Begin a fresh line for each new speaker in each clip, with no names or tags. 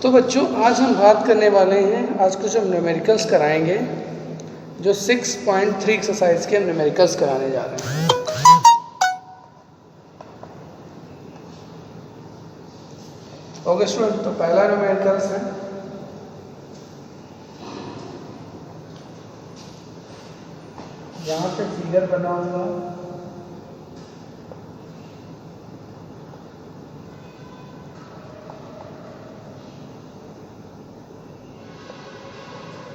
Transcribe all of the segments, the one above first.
तो बच्चों आज हम बात करने वाले हैं, आज कुछ हम न्यूमेरिकल्स कराएंगे जो 6.3 एक्सरसाइज के हम न्यूमेरिकल्स कराने जा रहे हैं। ओके स्टूडेंट, तो पहला न्यूमेरिकल्स है यहाँ पे फिगर बना हुआ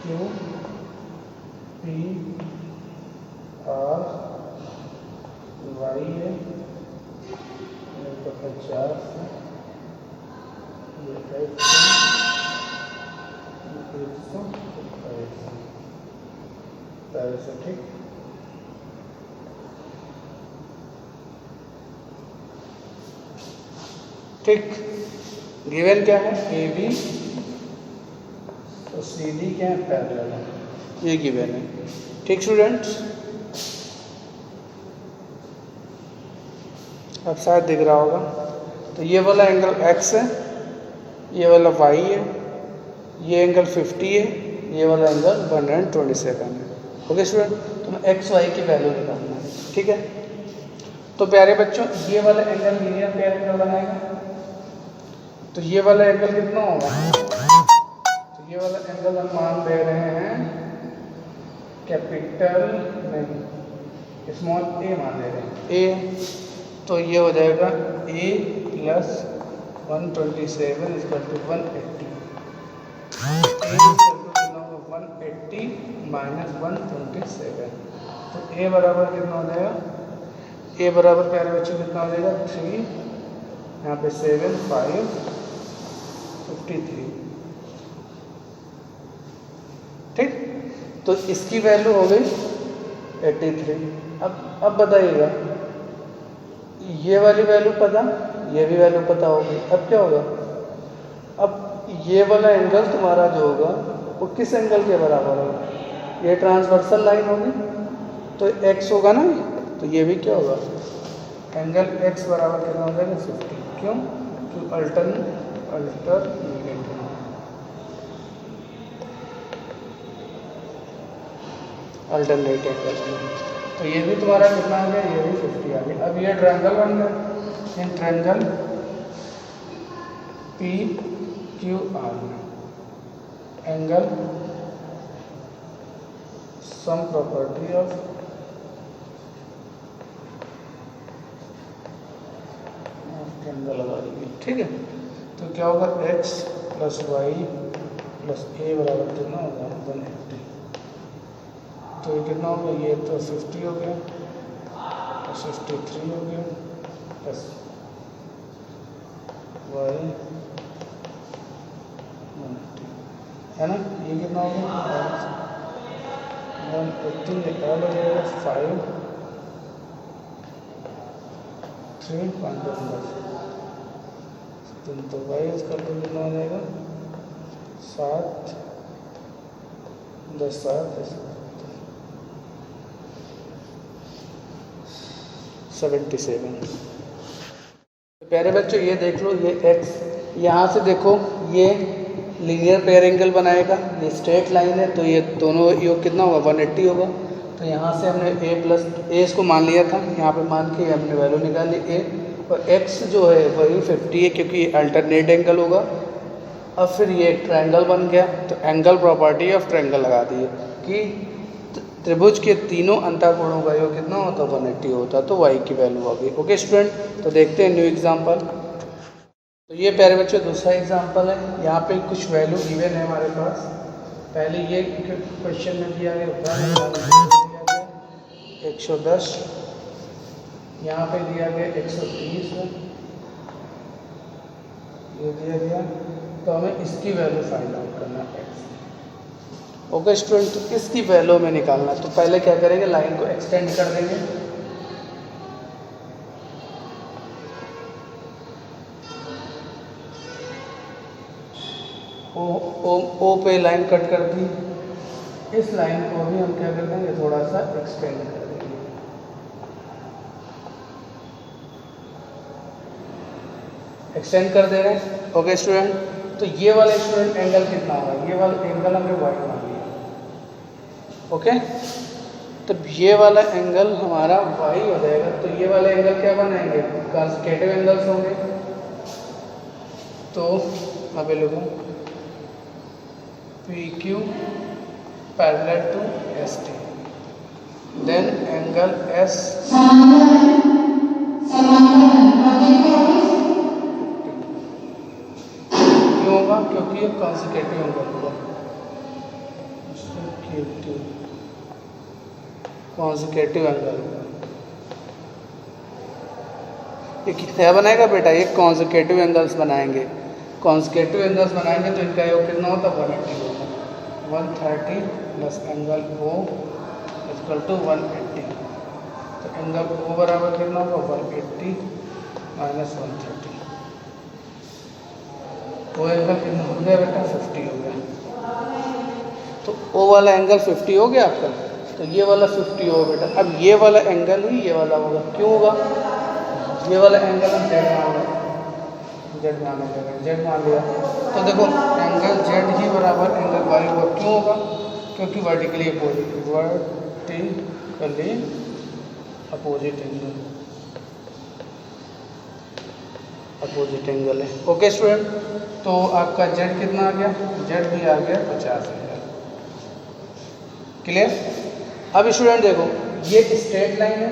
Q P R Y है 50 ये 100 ठीक। ठीक, गिवन क्या है ए बी, तो सी डी क्या है पैरेलल है, ये गिवन है। ठीक स्टूडेंट्स, अब शायद दिख रहा होगा। तो ये वाला एंगल x है, ये वाला y है, ये एंगल 50 है, ये वाला एंगल 127 है। ओके स्टूडेंट, तो मैं x y की वैल्यू निकालना है। ठीक है, तो प्यारे बच्चों ये वाला एंगल लीनियर पेयर एंगल बनाएगा, तो ये वाला एंगल कितना होगा, तो ये वाला एंगल हम मान दे रहे हैं कैपिटल नहीं स्मॉल ए मान दे रहे हैं ए, तो ये हो जाएगा a plus 127 equal to 180, a 180 minus 127, तो a बराबर कितना हो जाएगा, a बराबर प्यारे बच्चों कितना हो जाएगा 3, यहाँ पे 7 5 53। ठीक, तो इसकी वैल्यू हो गई 83। अब बताइएगा, ये वाली वैल्यू पता, ये भी वैल्यू पता होगी। अब क्या होगा, अब ये वाला एंगल तुम्हारा जो होगा वो किस एंगल के बराबर होगा, ये ट्रांसवर्सल लाइन होगी तो x होगा ना, तो ये भी क्या होगा एंगल x बराबर कितना हो जाएगा 50। क्यों, क्योंकि अल्टरनेट एंगल, तो ये भी तुम्हारा कितना आ गया, ये भी 50 आ गया। अब ये ट्रायंगल बन गया, in triangle P Q R angle sum property of angle लगा देंगे। ठीक है, तो क्या होगा x प्लस वाई प्लस ए बराबर कितना होगा 180, तो ये कितना होगा, ये तो 50 हो गया प्लस 53 हो गया प्लस वाई 180 है ना, ये कितना हो गया 180 निकाल हो जाएगा 5 3 5 तो वाई इसका तो कितना हो जाएगा 7 10 7 77। प्यारे बच्चों ये देख लो, ये x यहाँ से देखो ये लीनियर पेयर एंगल बनाएगा, ये स्ट्रेट लाइन है, तो ये दोनों योग कितना होगा 180 होगा। तो यहाँ से हमने a प्लस a इसको मान लिया था, यहाँ पे मान के हमने वैल्यू निकाली a, और x जो है वही 50 है क्योंकि अल्टरनेट एंगल होगा। अब फिर ये एक ट्रायंगल बन गया, तो एंगल प्रॉपर्टी ऑफ ट्रायंगल लगा दी कि त्रिभुज के तीनों अंतःकोणों का योग कितना होता है 180 होता, तो y की वैल्यू आ गई। ओके स्टूडेंट, तो देखते हैं न्यू एग्जांपल। तो ये प्यारे बच्चों दूसरा एग्जांपल है, यहाँ पे कुछ वैल्यू गिवन है हमारे पास। पहले ये क्वेश्चन में दिया गया 110, यहाँ पे दिया गया 130 है, ये दिया गया, तो हमें इसकी वैल्यू फाइंड आउट करना है। ओके स्टूडेंट, तो इसकी वैल्यू में निकालना है, तो पहले क्या करेंगे, लाइन को एक्सटेंड कर देंगे। ओ पे लाइन कट कर दी, इस लाइन को भी हम क्या कर देंगे, थोड़ा सा एक्सटेंड कर देंगे। एक्सटेंड कर दे रहे हैं। ओके स्टूडेंट, तो ये वाला स्टूडेंट एंगल कितना होगा, ये वाला एंगल हमने वाई मान लिया, ओके। तो ये वाला एंगल हमारा वाई हो जाएगा। तो ये वाला एंगल क्या बनाएंगे, कॉन्सेक्यूटिव एंगल्स होंगे। तो अब लोगों P Q parallel to S T, then angle S क्यों होगा, क्योंकि ये कॉन्सेक्यूटिव एंगल होगा, कॉन्सेक्यूटिव एंगल होगा। ये कितना बनाएगा बेटा, ये कॉन्सेक्यूटिव एंगल्स बनाएंगे। कॉन्सेक्यूटिव एंगल्स बनाएंगे तो इनका योग कितना होता है, 180 होगा। 130 plus angle O equal to 180। तो एंगल ओ बराबर कितना होगा, 180 माइनस 130। वो एंगल कितना हो गया बेटा, 50 हो गया। तो ओ वाला एंगल 50 हो गया आपका। तो ये वाला 50 होगा बेटा। अब ये वाला एंगल ही ये वाला होगा, क्यों होगा, ये वाला एंगल हम जेड मान लेंगे, जेड मान लेंगे, जेड मान लिया। तो देखो एंगल जेड ही बराबर एंगल वाई होगा, क्यों होगा, क्योंकि वर्टिकली अपोजिट एंगल है, ओके स्टूडेंट। तो आपका जेड कितना आ गया, जेड भी आ गया 50 एंगल, क्लियर। अब स्टूडेंट देखो ये स्ट्रेट लाइन है,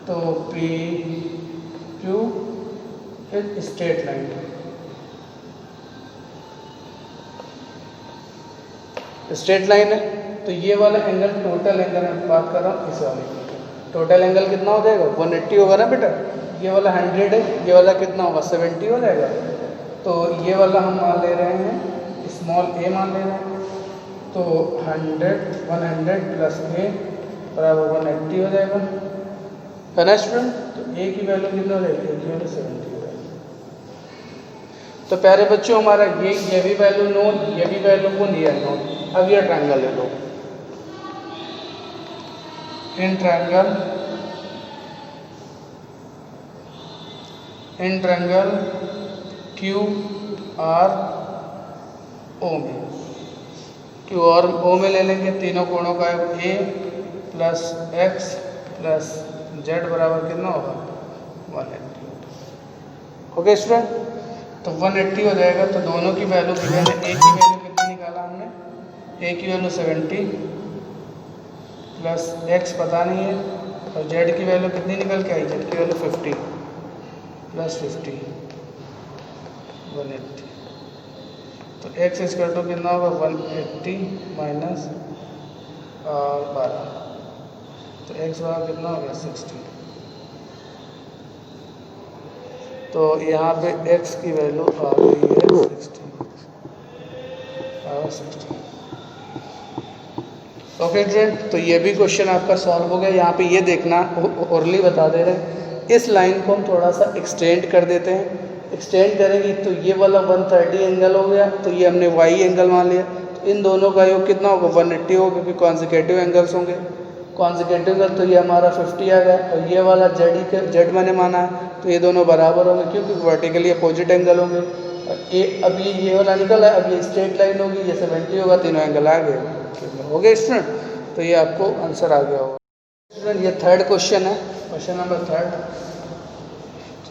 तो पी क्यू स्ट्रेट लाइन है, स्ट्रेट लाइन है। तो ये वाला एंगल टोटल एंगल मैं बात कर रहा हूँ, इस वाले की टोटल एंगल कितना हो जाएगा, 180 होगा ना बेटा। ये वाला 100 है, ये वाला कितना होगा, 70 हो जाएगा। तो ये वाला हम मान ले रहे हैं, स्मॉल ए मान ले रहे हैं। तो 100 प्लस ए बराबर 180 हो जाएगा, है ना स्टूडेंट। तो ए की वैल्यू कितना हो जाएगी, ए की वैल्यू 70 हो जाएगी। तो प्यारे बच्चों हमारा ये भी वैल्यू नोन, ये भी वैल्यू को नहीं है नोन। अब ये ट्रायंगल ले लो, इन ट्रायंगल क्यू आर ओ में, क्यू और ओ में ले लेंगे तीनों कोणों का ए प्लस एक्स प्लस जेड बराबर कितना होगा, 180। ओके स्टूडेंट, तो 180 हो जाएगा। तो दोनों की वैल्यू गिवन है, ए की वैल्यू कितनी निकाला हमने, ए की वैल्यू 70 प्लस एक्स पता नहीं है, और जेड की वैल्यू कितनी निकल के आई, जेड की वैल्यू 50 प्लस 50 180। तो एक्स स्क्वायर टू कितना होगा, 180 माइनस 12। तो एक्स बराबर कितना हो गया, 60। तो यहाँ पे x की वैल्यू आ गई है 60। ओके स्टूडेंट, तो ये भी क्वेश्चन आपका सॉल्व हो गया। यहाँ पे ये देखना ओरली बता दे रहे हैं, इस लाइन को हम थोड़ा सा एक्सटेंड कर देते हैं। एक्सटेंड करेंगे तो ये वाला 130 एंगल हो गया, तो ये हमने y एंगल मान लिया। तो इन दोनों का योग कितना होगा, 180 होगा, क्योंकि कॉन्सेक्यूटिव एंगल्स होंगे। कॉन्सेक्यूटिव एंगल तो ये हमारा 50 आ गया, और ये वाला जेड मैंने माना है, तो ये दोनों बराबर होंगे क्योंकि वर्टिकली अपोजिट एंगल होंगे। अब ये वाला निकल है, अब ये स्ट्रेट लाइन होगी, ये 70 होगा, तीनों एंगल आ गए। हो गए स्टूडेंट, तो ये आपको आंसर आ गया होगा। स्टूडेंट ये थर्ड क्वेश्चन है, क्वेश्चन नंबर 3।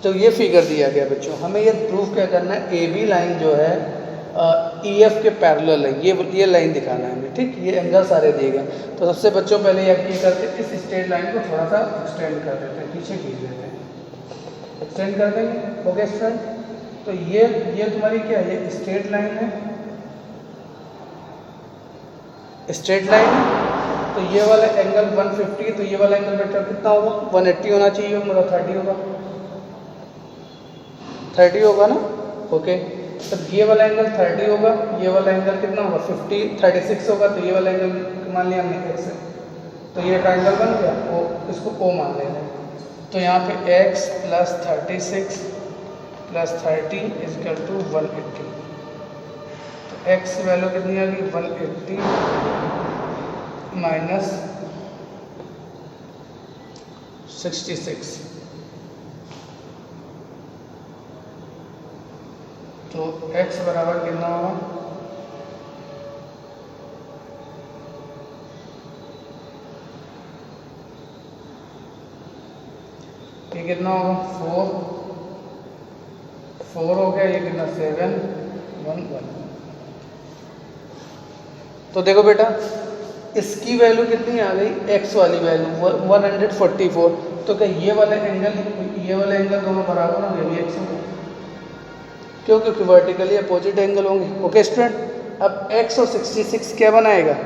तो ये फिगर दिया गया बच्चों, हमें ये प्रूफ क्या करना है, ए बी लाइन जो है EF के पैरेलल है, ये लाइन दिखाना है हमें, ठीक। ये एंगल सारे दिए गए। तो सबसे बच्चों पहले ये करते हैं, इस स्ट्रेट लाइन को थोड़ा सा एक्सटेंड कर देते हैं, पीछे खींच देते हैं, एक्सटेंड कर देंगे। ओके स्टूडेंट, तो ये तुम्हारी क्या है, ये स्ट्रेट लाइन है, स्ट्रेट लाइन है। तो ये वाला एंगल 150, तो ये वाला एंगल बेटा कितना होगा, 180 होना चाहिए, मतलब 30 होगा, 30 होगा ना। ओके, तो ये वाला एंगल 30 होगा, ये वाला एंगल कितना होगा, 36 होगा। तो ये वाला एंगल मान लिया हमने x है, तो ये ट्रायंगल बन गया, ओ इसको O मान लेंगे। तो यहाँ पे x plus 36 plus 30 equal to 180। तो x की वैल्यू कितनी आ गई, 180 माइनस 66। तो x बराबर कितना होगा, ये कितना होगा 4 हो गया, ये कितना 7 1 1। तो देखो बेटा इसकी वैल्यू कितनी आ गई, x वाली वैल्यू 144। तो क्या ये वाले एंगल दोनों बराबर होंगे, ये भी x होगा, क्यों, क्योंकि वर्टिकली अपोजिट एंगल होंगे। ओके स्टूडेंट, अब x और 66 क्या बनाएगा,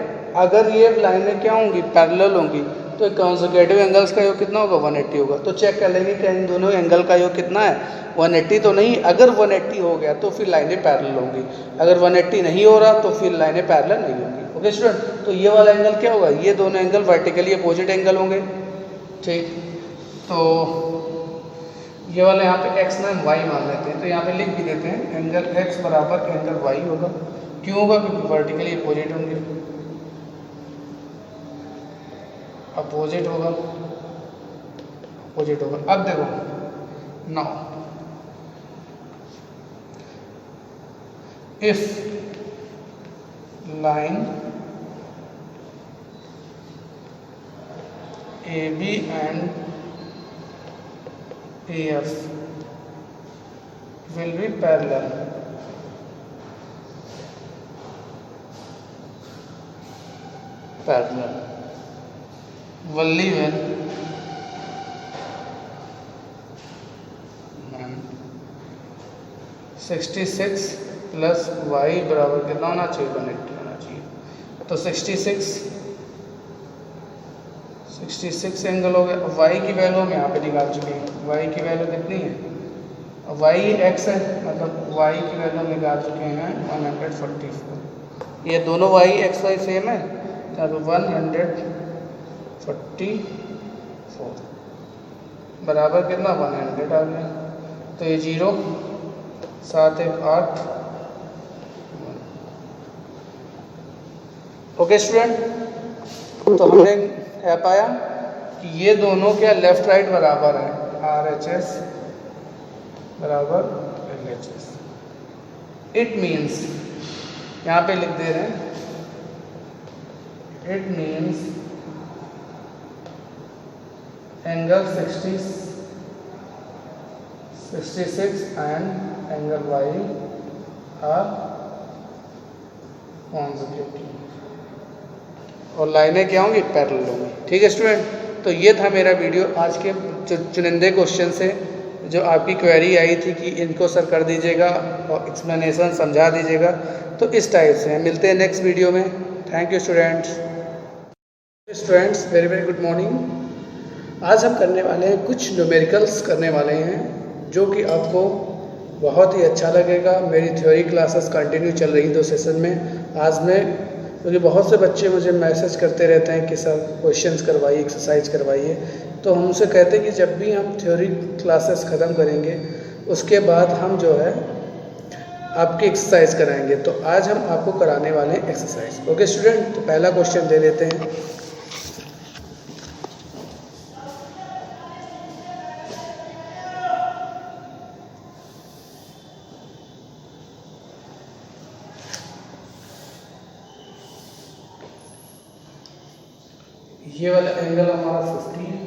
अगर ये लाइनें क्या होंगी, पैरेलल होंगी, तो कंसेक्यूटिव एंगल्स का योग कितना होगा, 180 होगा। तो चेक कर लेंगे कि इन दोनों एंगल का योग कितना है, 180 तो नहीं। अगर 180 हो गया तो फिर लाइनें पैरेलल होंगी, अगर 180 नहीं हो रहा तो फिर लाइनें पैरेलल नहीं होंगी। ओके स्टूडेंट, तो ये वाला एंगल क्या होगा, ये दोनों एंगल वर्टिकली अपोजिट एंगल होंगे। ठीक, तो ये वाला यहाँ पे x ना y मान लेते हैं, तो यहाँ पे लिख भी देते हैं एंगल x बराबर एंगल y होगा। क्यों होगा, क्योंकि वर्टिकली अपोजिट होंगे, अपोजिट होगा, अपोजिट होगा। अब देखो now if line AB and AF will be parallel, only when 66 plus y बराबर कितना होना चाहिए, 180 होना चाहिए। तो 66 एंगल हो गया। y की वैल्यू हम यहाँ पे निकाल चुके हैं, y की वैल्यू कितनी है, y x है, मतलब y की वैल्यू हम निकाल चुके हैं 144। ये दोनों y x y सेम है, तो 144 बराबर कितना 100 आ गया। तो ये 0 7 1 8। ओके स्टूडेंट, तो हमने क्या पाया कि ये दोनों क्या लेफ्ट राइट बराबर है, RHS बराबर LHS। इट मीन्स, यहाँ पे लिख दे रहे हैं, it means angle 66 and angle y are consecutive, और लाइनें क्या होंगी, पैरेलल होंगी। ठीक है स्टूडेंट, तो ये था मेरा वीडियो आज के चुनिंदे क्वेश्चन से जो आपकी क्वेरी आई थी कि इनको सर कर दीजिएगा और एक्सप्लेनेशन समझा दीजिएगा। तो इस टाइप से मिलते हैं नेक्स्ट वीडियो में। Thank you students. Very very good morning. आज हम करने वाले हैं कुछ न्यूमेरिकल्स करने वाले हैं जो कि आपको बहुत ही अच्छा लगेगा। मेरी थ्योरी क्लासेस कंटिन्यू चल रही 2 सेशन में। आज मैं, क्योंकि बहुत से बच्चे मुझे मैसेज करते रहते हैं कि सर क्वेश्चंस करवाइए, एक्सरसाइज करवाइए, तो हम उनसे कहते हैं कि जब भी हम थ्योरी क्लासेस ख़त्म करेंगे उसके बाद हम जो है आपकी एक्सरसाइज कराएंगे। तो आज हम आपको कराने वाले हैं एक्सरसाइज। ओके स्टूडेंट, तो पहला क्वेश्चन दे लेते हैं। ये वाला एंगल हमारा 50 है,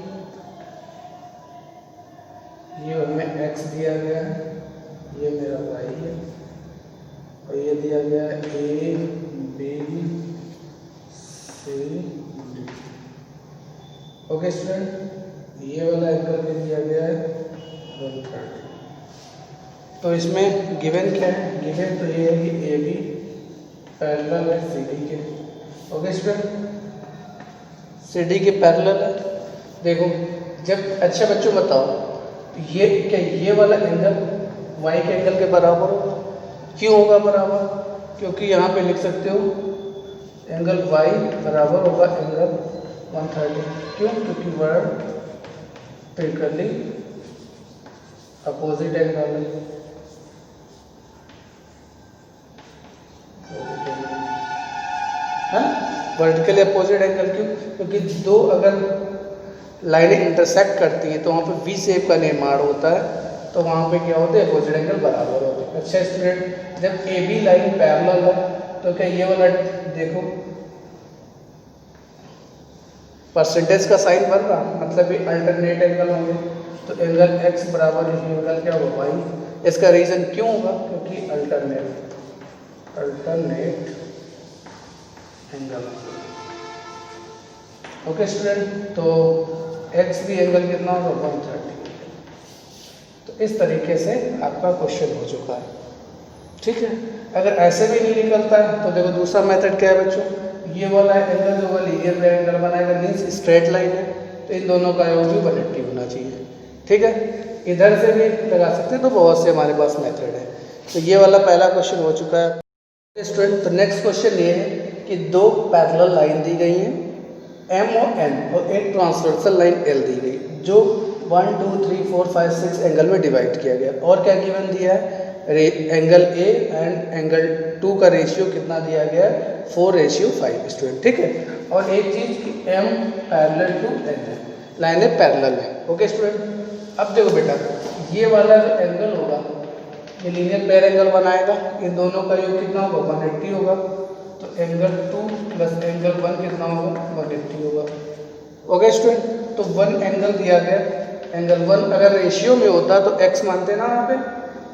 ये हमें x दिया गया है, ये मेरा y है, और ये दिया गया है A B C D। Okay student, ये वाला एंगल भी दिया गया है 130। तो इसमें गिवन क्या है, गिवन तो ये है कि AB पैरेलल है CD के। ओके स्टूडेंट, CD के पैरेलल है। देखो जब, अच्छा बच्चों बताओ, ये क्या ये वाला एंगल y के एंगल के बराबर होगा? क्यों होगा बराबर? क्योंकि यहाँ पे लिख सकते हो एंगल y बराबर होगा एंगल 130। क्यों? क्योंकि वर्ड वर्टिकली अपोजिट एंगल है। वर्टिकली अपोजिट एंगल क्यों? क्योंकि दो अगर लाइनें इंटरसेक्ट करती हैं तो वहाँ पे वी शेप का निर्माण होता है। तो वहाँ पे क्या होते हैं, अपोजिट एंगल बराबर होते हैं। अच्छा स्टूडेंट, जब ए बी लाइन पैरेलल है तो क्या ये वाला देखो परसेंटेज का साइन बन रहा, मतलब ये अल्टरनेट एंगल होंगे। तो एंगल x बराबर एंगल क्या होगा y। इसका रीज़न क्यों होगा, क्योंकि अल्टरनेट एंगल। ओके स्टूडेंट, तो x भी एंगल कितना होगा 130। तो इस तरीके से आपका क्वेश्चन हो चुका है, ठीक है। अगर ऐसे भी नहीं निकलता है तो देखो दूसरा मेथड क्या है बच्चों, ये वाला एंगल जो होगा लीनियर ट्रायंगल बनाएगा, मीन्स स्ट्रेट लाइन है, तो इन दोनों का योग भी 180 होना चाहिए, ठीक है। इधर से भी लगा सकते हैं, तो बहुत से हमारे पास मेथड है। तो ये वाला पहला क्वेश्चन हो चुका है स्टूडेंट। तो नेक्स्ट क्वेश्चन ये है कि दो पैरेलल लाइन दी गई हैं M और N और एक ट्रांसवर्सल लाइन L दी गई, जो 1 2 3 4 5 6 एंगल में डिवाइड किया गया। और क्या गिवन दिया है, एंगल A एंड एंगल 2 का रेशियो कितना दिया गया है, 4:5 स्टूडेंट, ठीक है। और एक चीज़ कि M पैरेलल टू N है, लाइनें पैरेलल है। ओके स्टूडेंट, अब देखो बेटा, ये वाला जो एंगल होगा ये लीनियर पेयर एंगल बनाएगा, इन दोनों का योग कितना होगा 180 होगा। तो एंगल 2 प्लस एंगल 1 कितना होगा 180 होगा। ओके स्टूडेंट, तो 1 एंगल दिया गया, एंगल 1 अगर रेशियो में होता तो x मानते ना यहाँ पे,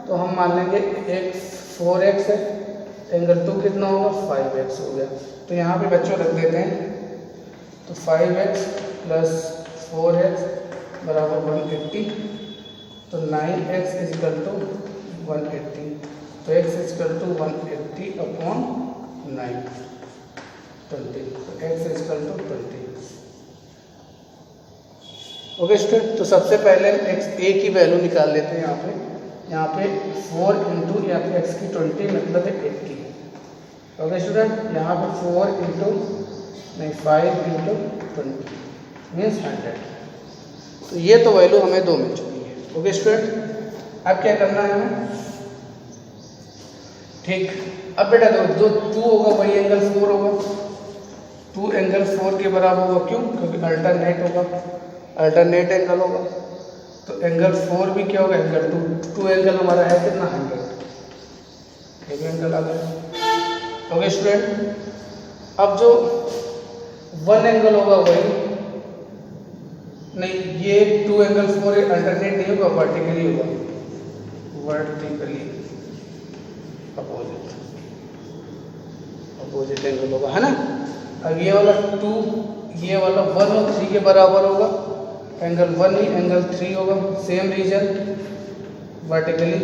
तो हम मान लेंगे x 4x है, एंगल 2 कितना होगा 5x हो गया। तो यहाँ पे बच्चों रख देते हैं, तो 5x प्लस 4x बराबर 180, तो 9x इजकल टू 180, तो x इजकल टू 180 अपॉन 9 20, तो x equal to 20। Okay student, तो सबसे पहले x a की वैल्यू निकाल लेते हैं। यहाँ पे 4 इंटू यहाँ पे x की 20 मतलब है 80। ओके स्टूडेंट, यहाँ पे 4 इंटू नहीं 5 इंटू 20 मीन्स 100। तो ये तो वैल्यू हमें 2 मिल चुकी है। ओके स्टूडेंट, अब क्या करना है हमें, ठीक। अब बेटा जो 2 होगा वही एंगल 4 होगा, 2 एंगल 4 के बराबर होगा, क्यों, क्योंकि अल्टरनेट होगा, अल्टरनेट एंगल होगा। तो एंगल 4 भी क्या होगा, एंगल 2 एंगल हमारा है कितना 100, एक एंगल आ गया। ओके स्टूडेंट, अब जो 1 एंगल होगा वही नहीं, ये 2 एंगल 4 अल्टरनेट नहीं होगा, वर्टिकली होगा, वर्टिकली अपोजिट एंगल होगा, है ना। अब ये वाला 2, ये वाला 1 और 3 के बराबर होगा, एंगल 1 ही एंगल 3 होगा, सेम रीजन वर्टिकली,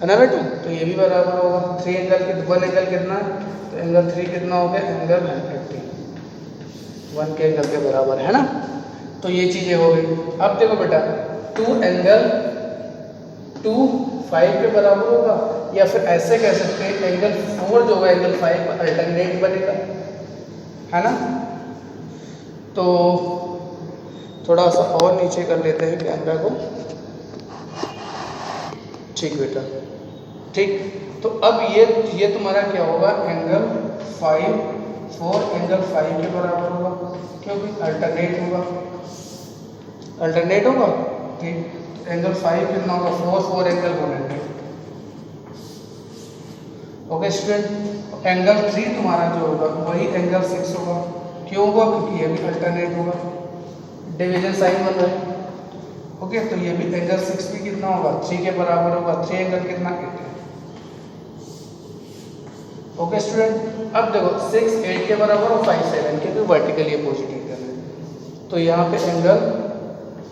है ना बेटा। तो ये भी बराबर होगा, 3 एंगल के 1 एंगल कितना है, तो एंगल 3 कितना हो गया, एंगल 180, 1 के एंगल के बराबर, है ना। तो ये चीज़ें हो गई। अब देखो बेटा, 2 एंगल 2 5 के बराबर होगा, या फिर ऐसे कह सकते हैं एंगल 4 जो होगा एंगल 5 का अल्टरनेट बनेगा, है ना। तो थोड़ा सा और नीचे कर लेते हैं कैमरा को, ठीक बेटा, ठीक। तो अब ये तुम्हारा क्या होगा, एंगल 4 एंगल 5 के बराबर होगा, क्योंकि अल्टरनेट होगा, अल्टरनेट होगा, ठीक। तो एंगल 5 कितना होगा 4 एंगल 180। ओके स्टूडेंट, एंगल 3 तुम्हारा जो होगा वही एंगल 6 होगा, क्यों होगा, क्योंकि ये भी अल्टरनेट होगा, डिवीजन साइन बन रहा है। ओके, तो ये भी एंगल 6 भी कितना होगा 3 के बराबर होगा, 3 एंगल कितना 8 है। ओके स्टूडेंट, अब देखो 6 8 के बराबर और 5 7 के, तो वर्टिकली अपोजिट एंगल है। तो यहाँ पे एंगल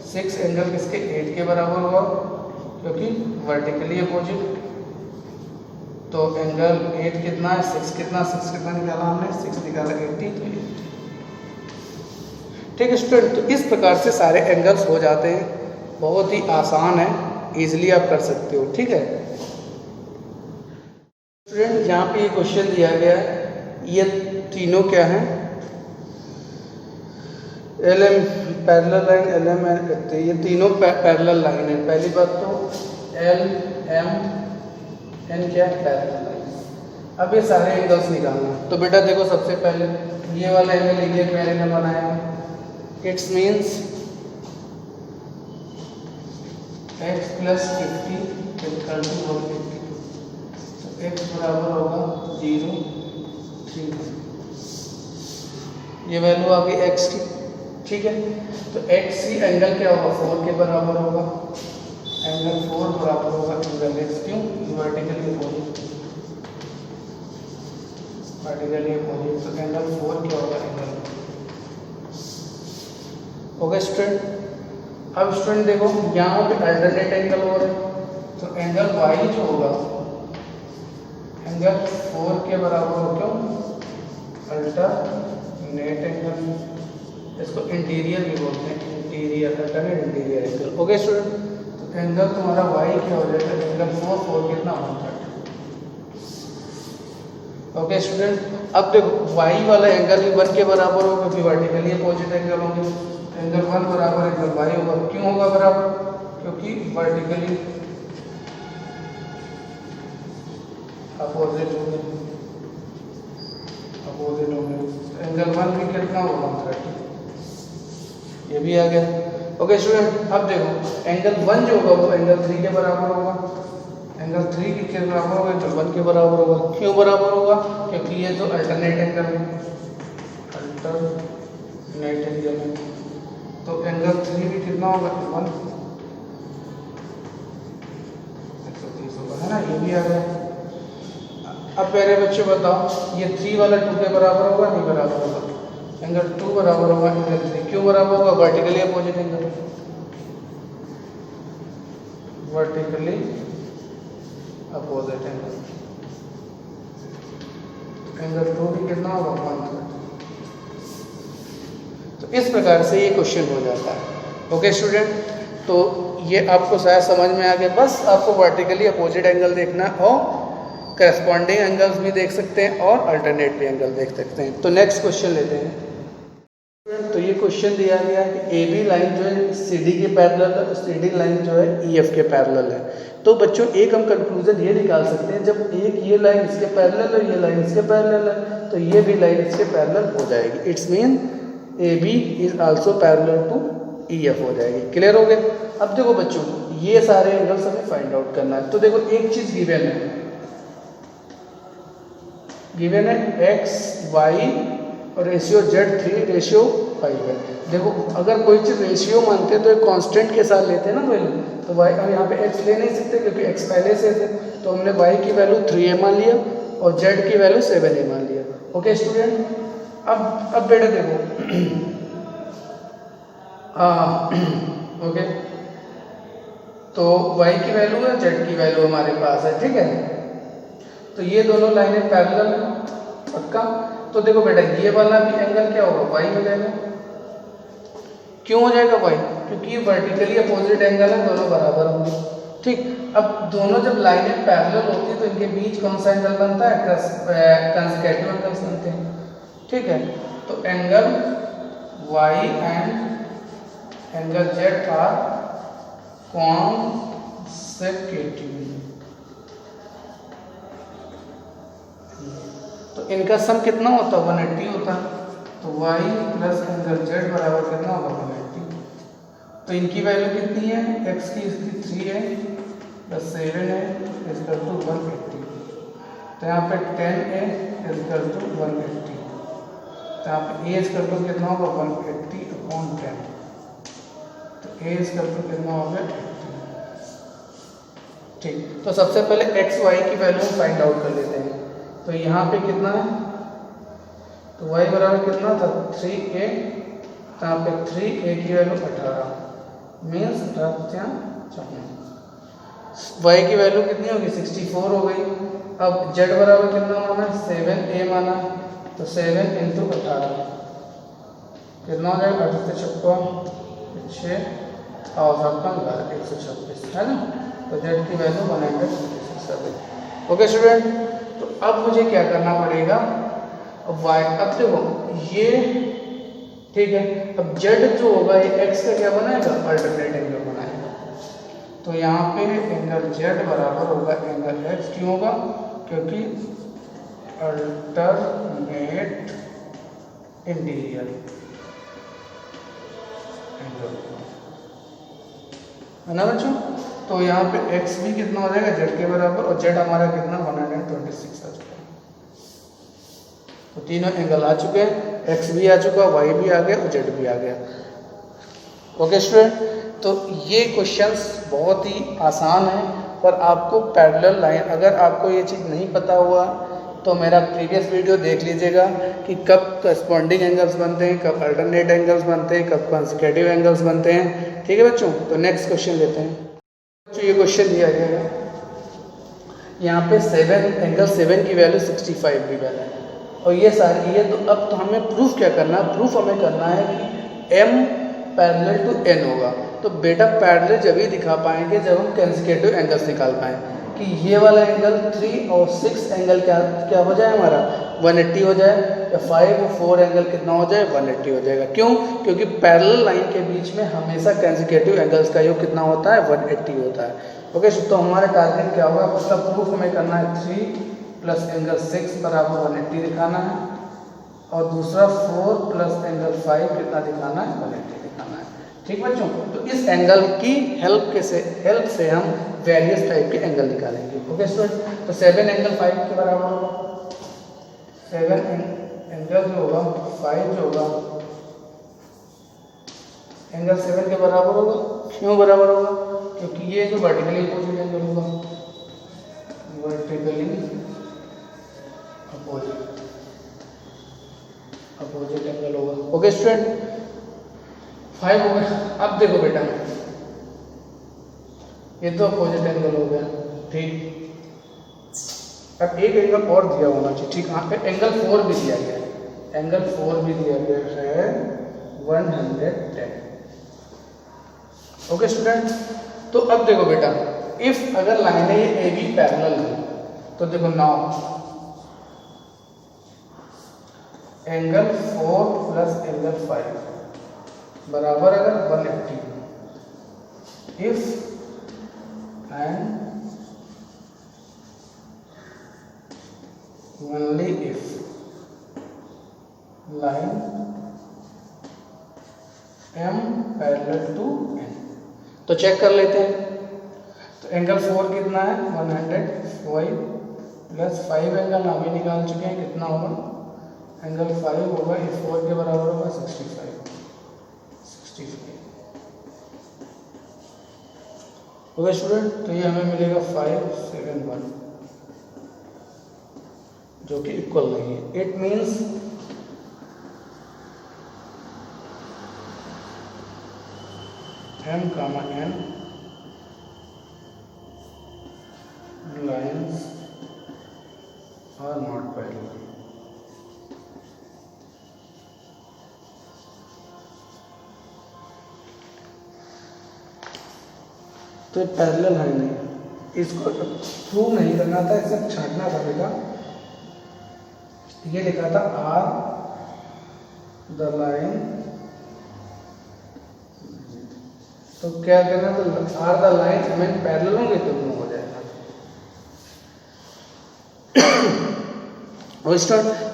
6 एंगल किसके 8 के बराबर होगा, क्योंकि वर्टिकली अपोजिट। तो एंगल 8 कितना है, 6 कितना निकाला हमने, 6 निकाला 80, तो 80। ठीक है स्टूडेंट, तो इस प्रकार से सारे एंगल्स हो जाते हैं, बहुत ही आसान है, इजीली आप कर सकते हो। ठीक है स्टूडेंट, यहाँ पे ये क्वेश्चन दिया गया है, ये तीनों क्या हैं, LM पैरेलल लाइन, LM ये तीनों पैरेलल लाइन है। पहली बात तो LM N क्या है, पैरेलल लाइन। अब ये सारे एंगल्स निकालना, तो बेटा देखो सबसे पहले ये वाला एंगल लीनियर पेयर एंगल बनाएगा, it's means x plus 50 equal to 150, तो x बराबर होगा 0, 3। ये वैल्यू आ गई x की, ठीक है। तो x की एंगल क्या होगा, 4 के बराबर होगा, एंगल 4 बराबर होगा एंगल x, क्यों, वर्टिकली अपोजिट, वर्टिकली अपोजिट, तो एंगल 4 क्या होगा, एंगल। Okay student. अब स्टूडेंट देखो यहाँ पे अल्टरनेट एंगल हो रहा है, तो एंगल y जो होगा एंगल 4 के बराबर हो, क्यों, अल्टरनेट एंगल, इसको इंटीरियर भी बोलते हैं, interior, alternate interior angle. Okay student, तो एंगल तुम्हारा y क्या हो जाएगा, एंगल 4 कितना, 130। Okay student. अब देखो y वाला एंगल भी 1 के बराबर होगा, क्योंकि वर्टिकली अपोजिट एंगल होंगे, एंगल 1 बराबर एंगल y होगा, क्यों होगा बराबर, क्योंकि वर्टिकली अपोजिट होंगे, अपोजिट होंगे, एंगल 1 भी कितना होगा, 130, ये भी आ गया। ओके स्टूडेंट, अब देखो एंगल 1 जो होगा वो एंगल 3 के बराबर होगा, एंगल 3 के बराबर होगा, एंगल 1 के बराबर होगा, क्यों बराबर होगा, क्योंकि ये जो अल्टरनेट एंगल है, अल्टरनेट एंगल है, तो एंगल 3 भी कितना होगा, 1, 130 होगा, है ना, ये भी आ गया। अब प्यारे बच्चों बताओ, ये 3 वाला 2 के बराबर होगा, नहीं बराबर होगा, एंगल 2 बराबर होगा एंगल 3, क्यों बराबर होगा, vertically opposite angle, vertically opposite angle, angle 2 भी कितना होगा, 130। तो इस प्रकार से ये क्वेश्चन हो जाता है। ओके स्टूडेंट, तो ये आपको शायद समझ में आ गया। बस आपको वर्टिकली अपोजिट एंगल देखना और करस्पॉन्डिंग एंगल्स भी देख सकते हैं और अल्टरनेट भी एंगल देख सकते हैं। तो नेक्स्ट क्वेश्चन लेते हैं। तो ये क्वेश्चन दिया गया है कि ए बी लाइन जो है CD के पैरेलल है, CD लाइन जो है EF के पैरेलल है। तो बच्चों एक हम कंक्लूजन ये निकाल सकते हैं, जब एक ये लाइन इसके पैरेलल है, ये लाइन इसके पैरेलल है, तो ये भी लाइन इसके पैरेलल हो जाएगी। It's mean AB is also parallel to EF हो जाएगी। क्लियर हो गया। अब देखो बच्चों, ये सारे एंगल्स हमें फाइंड आउट करना है। तो देखो एक चीज गिवन है x y और रेशियो Z3 रेशियो 5 है। देखो अगर कोई चीज़ रेशियो मानते हैं तो एक कांस्टेंट के साथ लेते हैं ना वैल्यू, तो y हम यहाँ पे x ले नहीं सकते क्योंकि x पहले से थे, तो हमने y की वैल्यू 3a मान लिया और z की वैल्यू 7a मान लिया। ओके स्टूडेंट, अब बेटा देखो ओके, तो y की वैल्यू है, z की वैल्यू हमारे पास है, ठीक है। तो ये दोनों लाइनें पैरेलल हैं, पक्का। तो देखो बेटा ये वाला भी एंगल क्या होगा, y हो जाएगा। क्यों हो जाएगा y, क्योंकि ये वर्टिकली अपोजिट एंगल है, दोनों बराबर होंगे, ठीक। अब दोनों जब लाइनें पैरेलल होती है तो इनके बीच कौन सा एंगल बनता है, कंसेक्यूटिव एंगल्स बनते हैं, ठीक है। तो angle y and angle z are consecutive, तो इनका सम कितना होता है, 180 होता है। तो y प्लस एंगल z बराबर कितना होगा, 180। तो इनकी वैल्यू कितनी है, x की इसकी 3 है प्लस 7 है इक्वल टू 180। तो यहाँ पे 10 है इक्वल टू 180, तो यहाँ पे a इक्वल टू कितना होगा, 180/10। तो a इक्वल टू कितना होगा, 80, ठीक। तो सबसे पहले x y की वैल्यू फाइंड आउट कर लेते हैं। तो यहाँ पे कितना है, तो y बराबर कितना था, 3a, तो यहाँ पे 3a की वैल्यू 18 मीन्स 18 y की वैल्यू कितनी होगी, 64 हो गई। अब z बराबर कितना माना, 7a माना, तो 7 इंटू 18 कितना हो जाएगा, 8 से 6 और 126 है ना। तो z की वैल्यू 127। ओके स्टूडेंट, तो अब मुझे क्या करना पड़ेगा, y, अब देखो ये ठीक है। अब z जो होगा ये x का क्या बनाएगा, अल्टरनेट एंगल बनाएगा। तो यहाँ पे एंगल z बराबर होगा एंगल x, क्यों होगा, क्योंकि अल्टरनेट इंटीरियर एंगल है ना बच्चों। तो यहाँ पे x भी कितना हो जाएगा z के बराबर, और z हमारा कितना 126 आ चुका है। तो तीनों एंगल आ चुके हैं, x भी आ चुका, y भी आ गया और z भी आ गया। ओके स्टूडेंट, तो ये क्वेश्चंस बहुत ही आसान है, पर आपको पैरेलल लाइन, अगर आपको ये चीज़ नहीं पता हुआ तो मेरा प्रीवियस वीडियो देख लीजिएगा कि कब करस्पॉन्डिंग एंगल्स बनते हैं, कब अल्टरनेट एंगल्स बनते हैं, कब कंसेक्यूटिव एंगल्स बनते हैं। ठीक है बच्चों, तो नेक्स्ट क्वेश्चन लेते हैं। बच्चों ये क्वेश्चन दिया गया है, यहाँ पे 7 एंगल 7 की वैल्यू 65 भी वैल्यू है, और ये सारी ये तो अब तो हमें प्रूफ क्या करना है, प्रूफ हमें करना है कि m पैरेलल टू n होगा। तो बेटा पैरेलल जब ही दिखा पाएंगे जब हम कंसेक्यूटिव एंगल्स निकाल पाएँ कि ये वाला एंगल 3 और 6 एंगल क्या हो जाए हमारा 180 हो जाए, या 5 और 4 एंगल कितना हो जाए 180 हो जाएगा। क्यों? क्योंकि पैरेलल लाइन के बीच में हमेशा कंसेक्यूटिव एंगल्स का योग कितना होता है 180 होता है। ओके, तो हमारा टारगेट क्या होगा, उसका प्रूफ हमें करना है 3 प्लस एंगल 6 बराबर 180 दिखाना है, और दूसरा 4 प्लस एंगल 5 कितना दिखाना है 180 दिखाना है। ठीक बच्चों, तो इस एंगल की हेल्प से हम वेरियस टाइप के एंगल निकालेंगे। ओके स्टूडेंट, तो 7 एंगल 5 के बराबर होगा, 7 एंगल जो होगा 5 जो होगा एंगल 7 के बराबर होगा। क्यों बराबर होगा? क्योंकि ये जो वर्टिकली अपोजिट एंगल होगा, वर्टिकली अपोजिट एंगल होगा। ओके स्टूडेंट, 5 हो गया। अब देखो बेटा, ये तो अपोजिट एंगल हो गया, ठीक। अब एक एंगल और दिया होना चाहिए, ठीक। यहाँ पे एंगल 4 भी दिया गया है, एंगल 4 भी दिया गया है 110। ओके स्टूडेंट, तो अब देखो बेटा, इफ अगर लाइनें ये ए बी पैरेलल है तो देखो नाउ एंगल 4 प्लस एंगल 5 बराबर अगर 180, if and only if line m parallel to n। तो चेक कर लेते हैं। तो एंगल 4 कितना है 105 प्लस 5 एंगल हम ही निकाल चुके हैं, कितना होगा एंगल 5 होगा इस 4 के बराबर होगा 65। ओके स्टूडेंट, तो ये हमें मिलेगा 571 जो कि इक्वल नहीं है। It means m, n lines are not parallel। तो पैरेलल है नहीं, इसको प्रूव नहीं करना था, इसे छांटना था बेटा। ये लिखा था आर द लाइन, तो क्या करना, तो आर द लाइन हमें पैरेलल होंगे तो प्रूव हो जाएगा।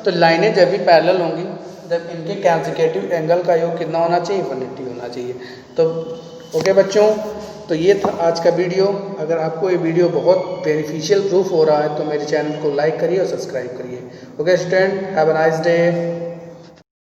तो लाइनें जब भी पैरेलल होंगी जब इनके कंसेक्यूटिव एंगल का योग कितना होना चाहिए 180 होना चाहिए। तो ओके बच्चों, तो ये था आज का वीडियो। अगर आपको ये वीडियो बहुत बेनिफिशियल प्रूफ हो रहा है तो मेरे चैनल को लाइक करिए और सब्सक्राइब करिए। Okay student, have a nice day.